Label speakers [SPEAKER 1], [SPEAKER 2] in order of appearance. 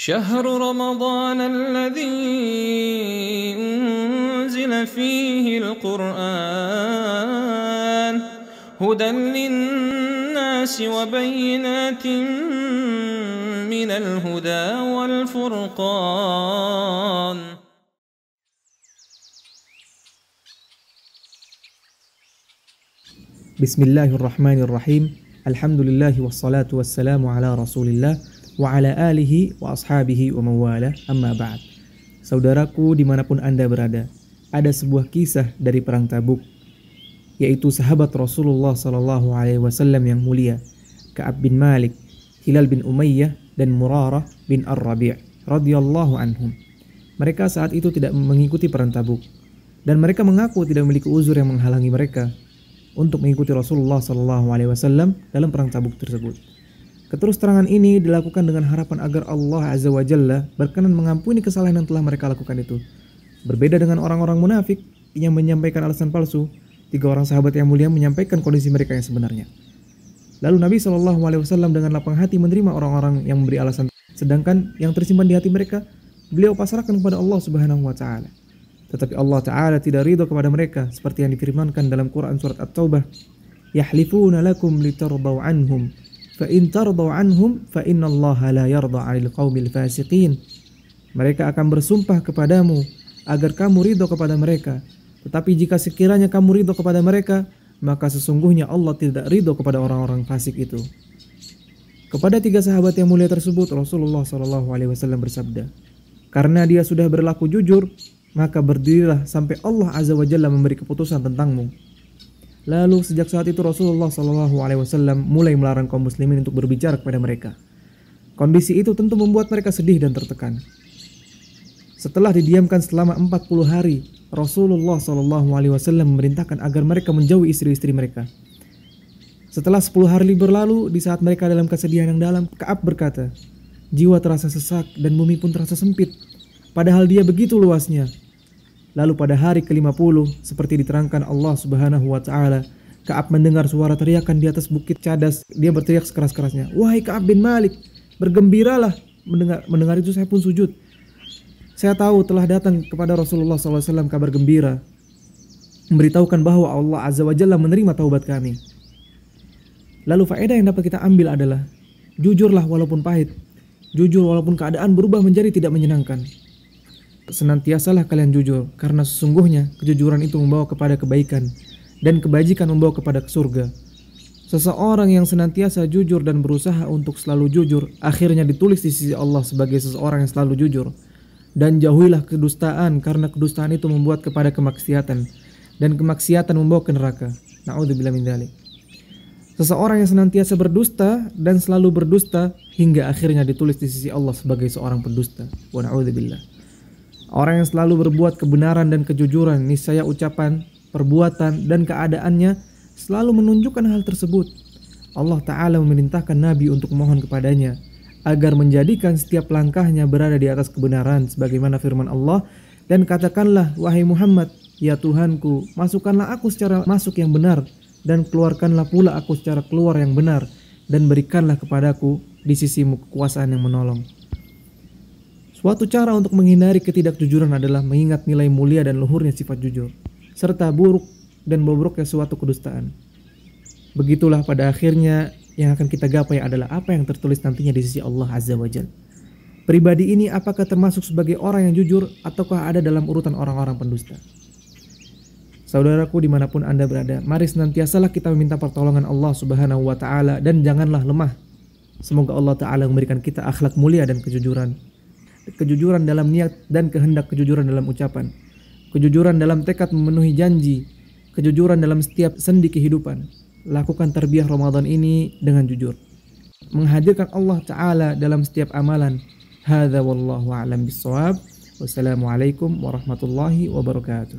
[SPEAKER 1] شهر رمضان الذي أنزل فيه القرآن هدى للناس وبينات من الهدى والفرقان.
[SPEAKER 2] Bismillahirrahmanirrahim. Alhamdulillahi wassalatu wassalamu ala rasulillah wa ala alihi wa ashabihi wa mawala, amma ba'd. Saudaraku dimanapun anda berada, ada sebuah kisah dari perang Tabuk, yaitu sahabat Rasulullah SAW yang mulia, Ka'ab bin Malik, Hilal bin Umayyah, dan Murarah bin Ar-Rabi' radhiyallahu anhum. Mereka saat itu tidak mengikuti perang Tabuk, dan mereka mengaku tidak memiliki uzur yang menghalangi mereka untuk mengikuti Rasulullah SAW dalam perang Tabuk tersebut. Keterusterangan ini dilakukan dengan harapan agar Allah Azza wa Jalla berkenan mengampuni kesalahan yang telah mereka lakukan itu. Berbeda dengan orang-orang munafik yang menyampaikan alasan palsu, tiga orang sahabat yang mulia menyampaikan kondisi mereka yang sebenarnya. Lalu Nabi SAW dengan lapang hati menerima orang-orang yang memberi alasan, sedangkan yang tersimpan di hati mereka beliau pasrahkan kepada Allah Subhanahu wa Ta'ala. Tetapi Allah Ta'ala tidak ridho kepada mereka seperti yang difirmankan dalam Quran surat At-Taubah, yahlifuna lakum litardau anhum fa in tardau anhum fa innallaha la yarda 'anil qaumil fasiqin. Mereka akan bersumpah kepadamu agar kamu ridho kepada mereka, tetapi jika sekiranya kamu ridho kepada mereka, maka sesungguhnya Allah tidak ridho kepada orang-orang fasik itu. Kepada tiga sahabat yang mulia tersebut Rasulullah SAW bersabda, karena dia sudah berlaku jujur, maka berdirilah sampai Allah Azza wa Jalla memberi keputusan tentangmu. Lalu sejak saat itu Rasulullah SAW mulai melarang kaum muslimin untuk berbicara kepada mereka. Kondisi itu tentu membuat mereka sedih dan tertekan. Setelah didiamkan selama 40 hari, Rasulullah SAW memerintahkan agar mereka menjauhi istri-istri mereka. Setelah 10 hari berlalu, di saat mereka dalam kesedihan yang dalam, Ka'ab berkata, jiwa terasa sesak dan bumi pun terasa sempit, padahal dia begitu luasnya. Lalu pada hari ke-50, seperti diterangkan Allah Subhanahu wa Ta'ala, Ka'ab mendengar suara teriakan di atas bukit Cadas. Dia berteriak sekeras-kerasnya, wahai Ka'ab bin Malik, bergembiralah. Mendengar itu saya pun sujud. Saya tahu telah datang kepada Rasulullah SAW kabar gembira, memberitahukan bahwa Allah Azza wa Jalla menerima taubat kami. Lalu faedah yang dapat kita ambil adalah, jujurlah walaupun pahit, jujur walaupun keadaan berubah menjadi tidak menyenangkan. Senantiasalah kalian jujur, karena sesungguhnya kejujuran itu membawa kepada kebaikan, dan kebajikan membawa kepada surga. Seseorang yang senantiasa jujur dan berusaha untuk selalu jujur, akhirnya ditulis di sisi Allah sebagai seseorang yang selalu jujur. Dan jauhilah kedustaan, karena kedustaan itu membuat kepada kemaksiatan, dan kemaksiatan membawa ke neraka. Na'udzubillah min dzalik. Seseorang yang senantiasa berdusta dan selalu berdusta hingga akhirnya ditulis di sisi Allah sebagai seorang pendusta. Wa na'udzubillah. Orang yang selalu berbuat kebenaran dan kejujuran, niscaya ucapan, perbuatan, dan keadaannya selalu menunjukkan hal tersebut. Allah Ta'ala memerintahkan Nabi untuk mohon kepadanya agar menjadikan setiap langkahnya berada di atas kebenaran, sebagaimana firman Allah, dan katakanlah, wahai Muhammad, ya Tuhanku, masukkanlah aku secara masuk yang benar, dan keluarkanlah pula aku secara keluar yang benar, dan berikanlah kepadaku di sisimu kekuasaan yang menolong. Suatu cara untuk menghindari ketidakjujuran adalah mengingat nilai mulia dan luhurnya sifat jujur, serta buruk dan bobroknya suatu kedustaan. Begitulah pada akhirnya yang akan kita gapai adalah apa yang tertulis nantinya di sisi Allah Azza wa Jalla. Pribadi ini apakah termasuk sebagai orang yang jujur ataukah ada dalam urutan orang-orang pendusta? Saudaraku dimanapun anda berada, mari senantiasalah kita meminta pertolongan Allah Subhanahu wa Ta'ala dan janganlah lemah. Semoga Allah Ta'ala memberikan kita akhlak mulia dan kejujuran. Kejujuran dalam niat dan kehendak, kejujuran dalam ucapan, kejujuran dalam tekad memenuhi janji, kejujuran dalam setiap sendi kehidupan. Lakukan tarbiyah Ramadan ini dengan jujur, menghadirkan Allah Ta'ala dalam setiap amalan. Hadza wallahu a'lam bissawab. Wassalamualaikum warahmatullahi wabarakatuh.